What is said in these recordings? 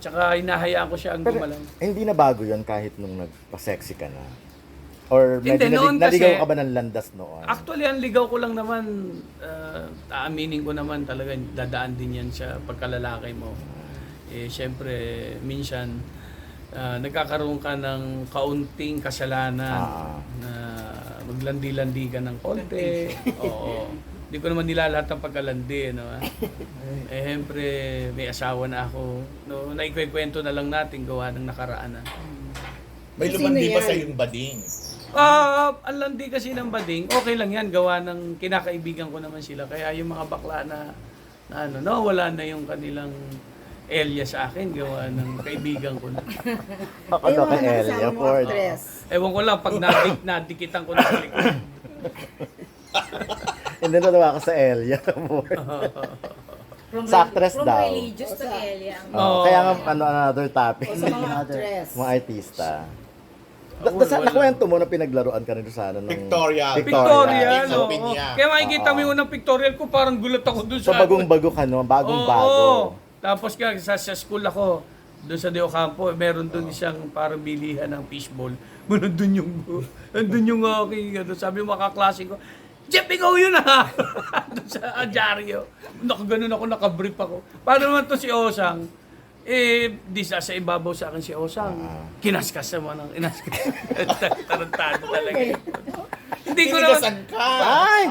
Tsaka hinahayaan ko siya ang Pero gumalang. hindi na bago yon kahit nung nagpa-sexy ka na? Or medyo Hindi, noon naligaw kasi- ka ba ng landas noon? Actually, ang ligaw ko lang naman, aaminin ko naman talaga, dadaan din yan sa pagkalalaki mo. Eh, syempre, minsan, nagkakaroon ka ng kaunting kasalanan na maglandi-landi ka ng konti. Oo. Hindi ko naman nilalahat ng pagkalandi, no? Eh, syempre, may asawa na ako. No, naikwento na lang natin gawa ng nakaraan na. May lumandi ba sa yung bading? Ang landi kasi ng bading, okay lang yan, gawa ng kinakaibigan ko naman sila. Kaya yung mga bakla na wala na yung kanilang Elia sa akin, gawa ng kaibigan ko na. Ako daw kay Elia Ford. Ewan ko lang, pag nadikitan ko na sa likod. Hindi natawa ka sa Elia Ford. Sa actress from daw. religious to Elia. Oo. Kaya nga, another topic. Sa mga actress. Mga artista. Wala. Nakwento mo na pinaglaruan ka rin sa ano? Pictorial. Pictorial, Sa oo. Pinya. Kaya makikita mo yung unang pictorial ko, parang gulat ako dun So sa... bagong-bago ka no? Bagong-bago. Oo. Tapos ka, sa school ako, doon sa De Ocampo, meron doon isang parang bilihan ng fishball. Nandun yung aking, sabi mo kaklase ko, Jeff, ikaw yun ha! Doon sa dyaryo. Nakaganon ako, nakabrief ako. Paano naman to si Osang? Di sa ibabaw sa akin si Osang. Kinaskas naman ang inaskas. Tarantado talaga. Hindi ko naman, Tinigasan ka. Ay!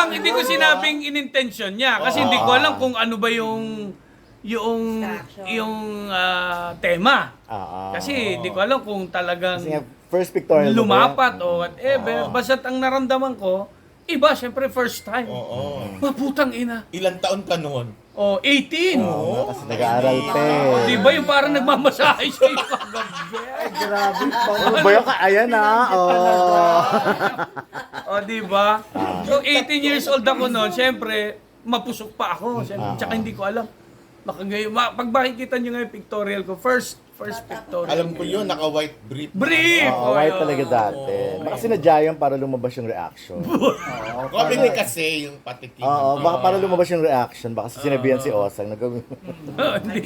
hindi ko sinabing in-intention niya. Kasi hindi ko alam kung ano ba yung tema. Kasi hindi ko alam kung talagang Kasi nga, first pictorial mo ba yan? lumapat o whatever. Basta't ang naramdaman ko, iba, syempre first time. Oo. Maputang ina. Ilang taon ka noon? O, 18. Oo nga, kasi nag-aaral pa Di eh. ba yung parang nagmamasahe siya yung kagabi? Grabe. Ano ba yung ayan O, di ba? So, 18 years old ako noon, syempre, mapusok pa ako. Syempre, tsaka hindi ko alam. Baka ngayon, pag makikita nyo nga yung pictorial ko, first pictorial. Alam ko yun, naka-white brief. Brief! Oo, white talaga dati. Baka sinadya yun para lumabas yung reaction. Comedy kasi yung patikim. Oo, baka para lumabas yung reaction. Baka sinabihan si Osang. Hindi.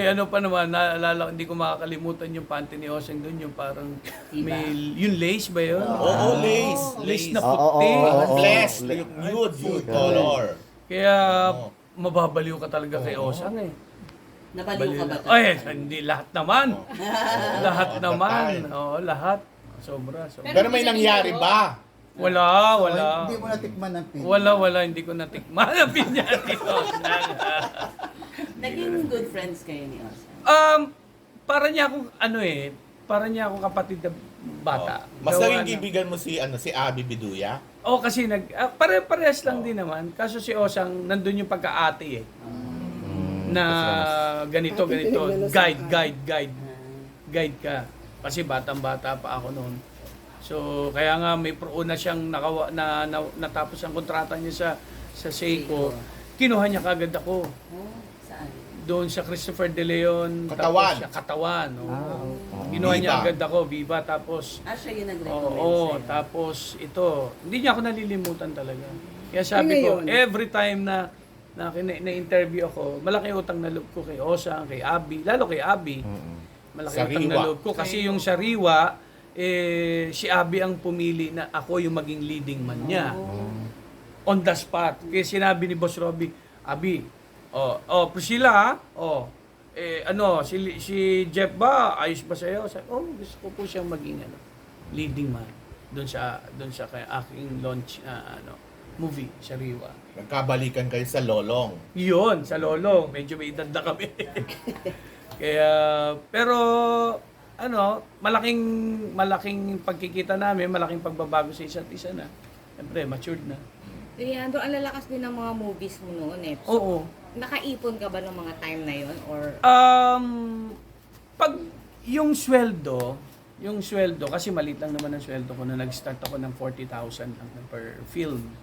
Ano pa naman, naalala ko, hindi ko makakalimutan yung panty ni Oseng doon, yung parang may, yung lace ba yun? Oo, lace. Lace na Oo, puti. oo, oo. Flesh, yung nude color. Kaya mababaliw ka talaga kay Osang eh. Nabaliw ka ba? Ay, hindi lahat naman. Lahat naman. Oo, lahat. Sobra. Pero may nangyari ba? Wala. Hindi mo natikman ng pin. Wala, hindi ko natikman ang pinya ni Osang. Naging good friends kayo ni Osang. Para niya akong para niya akong kapatid na bata. Mas Gawa naging ng- kaibigan mo si Abby Biduya? kasi pare-parehas lang din naman. Kaso si Osang, nandun yung pagka-ate eh. Na ganito. Guide ka. Kasi batang-bata pa ako noon. So, kaya nga may una siyang natapos ang kontrata niya sa Seiko. Kinuha niya kagad ako. Saan? Doon sa Christopher De Leon. Katawan. Tapos sa Katawan. Oo. Kinuha niya Viva. agad ako, Viva. Tapos, Siya yung nag-recommend oo, sa'yo. tapos ito, hindi niya ako nalilimutan talaga. Kaya sabi ko, every time na interview ako, malaki utang na loob ko kay Osang, kay Abby, lalo kay Abby. Malaki utang na Sariwa. loob ko. Kasi yung Sariwa, si Abby ang pumili na ako yung maging leading man niya. On the spot. Kaya sinabi ni Boss Robbie, Abby, Priscilla ha? Si Jeff ba? Ayos ba sa'yo? Sabi, gusto ko po siyang maging leading man doon sa kay aking launch movie, Sariwa. Nagkabalikan kayo sa Lolong. Yun, sa Lolo, medyo may edad na kami. Kaya, pero, malaking pagkikita namin, malaking pagbabago sa isa't isa na. Siyempre, matured na. Leandro, ang lalakas din ng mga movies mo noon eh. So, Oo. nakaipon ka ba ng mga time na yon or Pag yung sweldo, kasi maliit lang naman ang sweldo ko na nag-start ako ng 40,000 lang per film.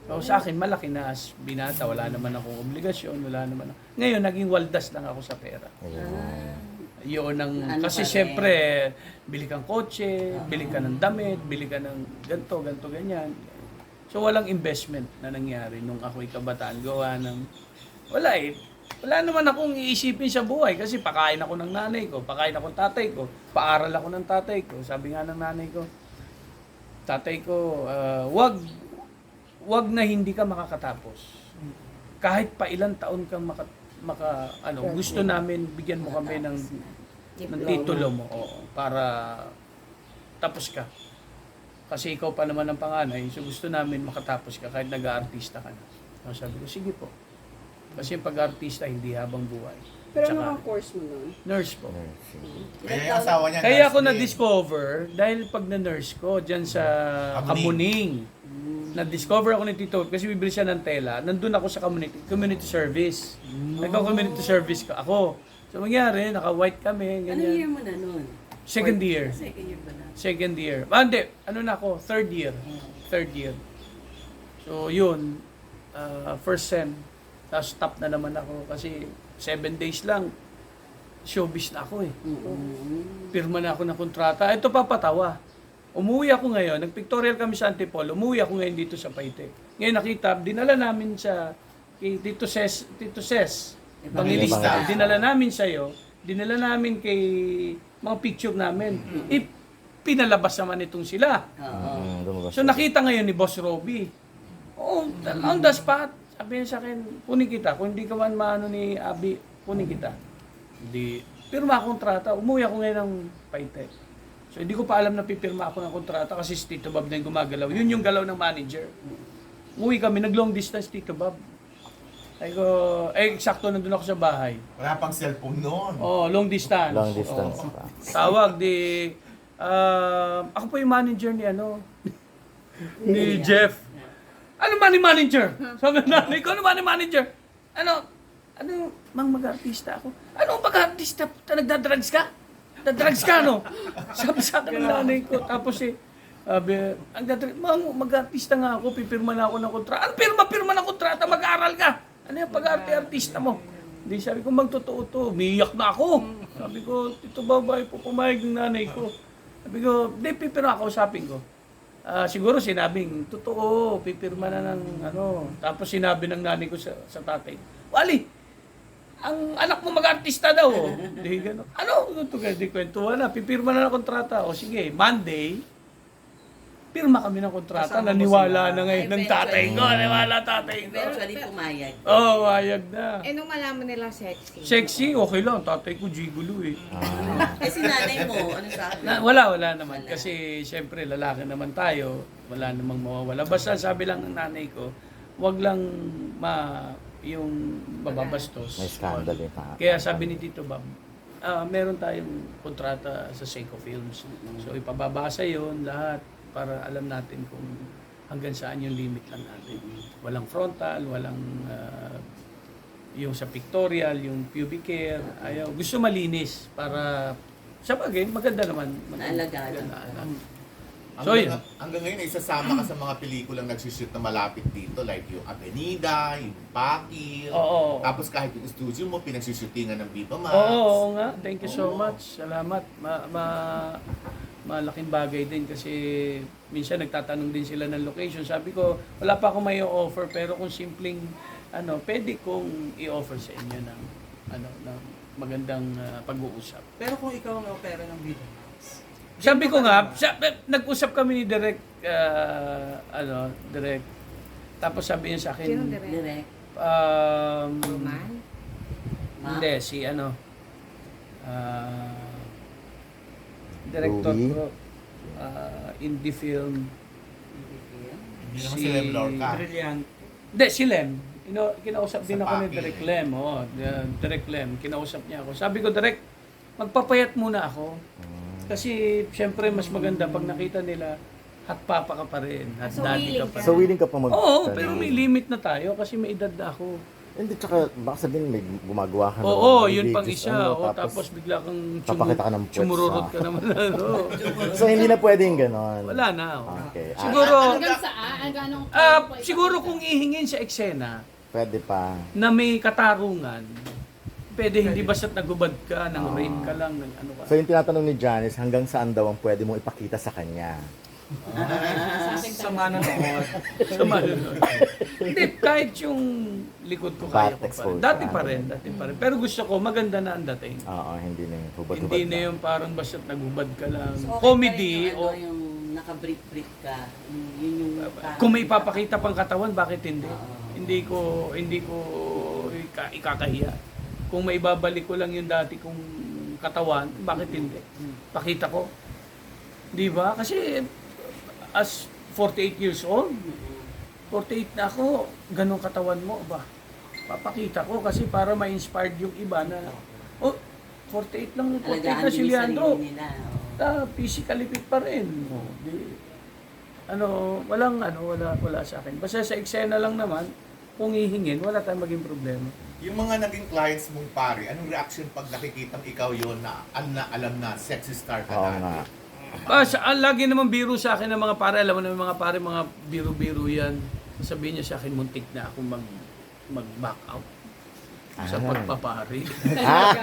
So sa akin, malaki na as binata. Wala naman akong obligasyon, Ngayon, naging waldas lang ako sa pera. Yun kasi syempre, bili kang kotse, bili ka ng damit, bili ka ng ganto, ganyan. So walang investment na nangyari nung ako'y kabataan. Gawa ng, wala eh. wala naman akong iisipin sa buhay kasi pakain ako ng nanay ko, pakain ako ng tatay ko, paaral ako ng tatay ko. Sabi nga ng nanay ko, tatay ko, wag na hindi ka makakatapos. Kahit pa ilang taon kang gusto namin bigyan mo kami ng titulo mo para tapos ka. Kasi ikaw pa naman ang panganay, so gusto namin makatapos ka kahit nag-aartista ka na. So sabi ko, sige po. Kasi yung pag-artista, hindi habang buhay. Pero Tsaka, ano ang course mo nun? nurse po. Kaya yung asawa niya, Kaya ako nurse din. na-discover, dahil pag na-nurse ko, dyan sa Kamuning, na-discover ako ni Tito, kasi bibili siya ng tela, nandun ako sa community service. Nagka-community service ka ako. So, mangyari, naka-white kami, Anong year ganyan. mo na nun? Second year. Second year ba na? Second year. Hindi, ano na ako, third year. Third year. So, yun, first sem, tapos stop na naman ako kasi 7 days lang, showbiz na ako eh. Pirma na ako ng kontrata. Ito pa patawa. Umuwi ako ngayon, nag-pictorial kami sa Antipolo, umuwi ako ngayon dito sa Paite. Ngayon nakita, dinala namin sa kay Tito Ses, Evangelista. Dinala namin sa'yo, dinala namin kay mga picture namin. Pinalabas naman itong sila. So nakita ngayon ni Boss Robbie. Oo, on the spot. Sabi niya sa akin, kunin kita. Kung hindi ka man maano ni Abi, kunin kita. Hindi. Pirma akong kontrata. Umuwi ako ngayon ng Paite. So hindi ko pa alam na pipirma ako ng kontrata kasi si Tito Bob na yung gumagalaw. Yun yung galaw ng manager. Umuwi kami, nag-long distance Tito Bob. Ay ko, eksakto nandun ako sa bahay. Wala pang cellphone noon. Oh, long distance. Long distance Oo. pa. Tawag ako po yung manager ni ni Jeff. Ano money manager? Sabi ng nanay ko, ano money manager? Ano, mag-artista ako. Ano mag-artista? Nagdadrugs ka? Nagdadrugs ka, no? Sabi sa akin ng nanay ko. Tapos mag-artista nga ako, pipirma na ako ng kontrata. Ano pirma ng kontrata? Mag-aaral ka. Ano yung pag-arte-artista mo? Hindi, sabi ko, magtotoo to. Umiiyak na ako. Sabi ko, Tito Babay po, pumayag ng nanay ko. Sabi ko, di, pipirma ako, usapin ko. Siguro sinabing, totoo, pipirma na ng Tapos sinabi ng nanay ko sa tatay, Wally, ang anak mo mag-artista daw. Di gano'n. Ano? Di kwentuhan na, pipirma na ng kontrata. O sige, Monday, pirma kami ng kontrata. Naniwala na ngayon ng tatay ko. Naniwala tatay ko. Eventually, pumayag. Oo, ayag na. Eh, nung malaman nila sexy. Sexy, okay lang. Tatay ko, gigolo eh. Eh, si nanay mo, ano sa akin? Wala naman. Kasi siyempre, lalaki naman tayo. Wala namang mawawala. Basta sabi lang ng nanay ko, wag lang yung bababastos. May scandal eh. Kaya sabi ni Tito Bob, meron tayong kontrata sa Seiko Films. So ipababasa yon lahat para alam natin kung hanggang saan yung limit lang natin. Walang frontal, walang yung sa pictorial, yung pubic hair. Ayaw. Gusto malinis para sa bagay, maganda naman. Naalagaan. So, yun. Hanggang ngayon, isasama ka sa mga pelikulang nagsushoot na malapit dito, like yung Avenida, yung Pakil. Oo. Tapos kahit yung studio mo, pinagsushootingan ng Viva Max. Oo nga. Thank you so Oo. much. Salamat. Malaking bagay din kasi minsan nagtatanong din sila ng location. Sabi ko, wala pa akong may offer pero kung simpleng pwede kong i-offer sa inyo ng ng magandang pag-uusap. Pero kung ikaw ang opera ng Viva Max, Sabi ko nga, nag-usap kami ni Direk Direk. Tapos sabi niya sa akin, Sino direct? Direct. Roman? hindi, si director Ruby? ko, indie film, Hindi naman si Lem Lorca. brilliant. hindi, si Lem. Kinausap din Sa ako ni Paki. Direk Lem. Direk Lem, kinausap niya ako. Sabi ko, Direk, magpapayat muna ako. Kasi, syempre, mas maganda pag nakita nila, hot papa ka pa rin, hot So, daddy ka willing pa ka. rin. So willing ka pa Oo, pero may limit na tayo kasi may edad na ako. Hindi, tsaka baka sabihin may gumagawa ka Oo, ng yun pang videos, isa. Tapos bigla kang papakita ka ng puwet sumururot sa- ka naman. So hindi na pwedeng ganon. Wala na. Okay. Siguro, Hanggang saan? Hanggang anong siguro kung ihingin sa eksena Pwede pa. na may katarungan, pwede hindi basta't nagubad ka, nang rape ka lang, ng ano ka. So yung tinatanong ni Janice, hanggang saan daw ang pwede mong ipakita sa kanya? Sama na noon. Sa manonood. Hindi, kahit yung likod ko kaya ko Fat pa rin. Dati pa rin. Pero gusto ko, maganda na ang dating. Oo, hindi na yung hubad-hubad Hindi na lang. yung parang basta't naghubad ka lang. So, okay Comedy, pa rin yung, o yung naka-brief ka. Yun yung parang- kung may ipapakita pang katawan, bakit hindi? Oo. Hindi ko ikakahiya. Kung may babalik ko lang yung dati kong katawan, bakit hindi? Pakita ko. Di ba? Kasi as 48 years old, 48 na ako, ganun katawan mo ba? Papakita ko kasi para ma-inspired yung iba na, oh, 48 lang, 48 Alagaan na din si yung Leandro. sarili nila. Oo. Physically fit pa rin. Wala sa akin. Basta sa eksena lang naman, kung hihingin, wala tayong maging problema. Yung mga naging clients mong pare, anong reaction pag nakikitang ikaw yon na alam na sexy star ka Oo na? nga. Lagi naman biro sa akin ng mga pare, alam mo na yung mga pare, mga biro-biro yan. Sabihin niya sa akin, muntik na ako mag-back out sa Ah. pagpapari. Ah,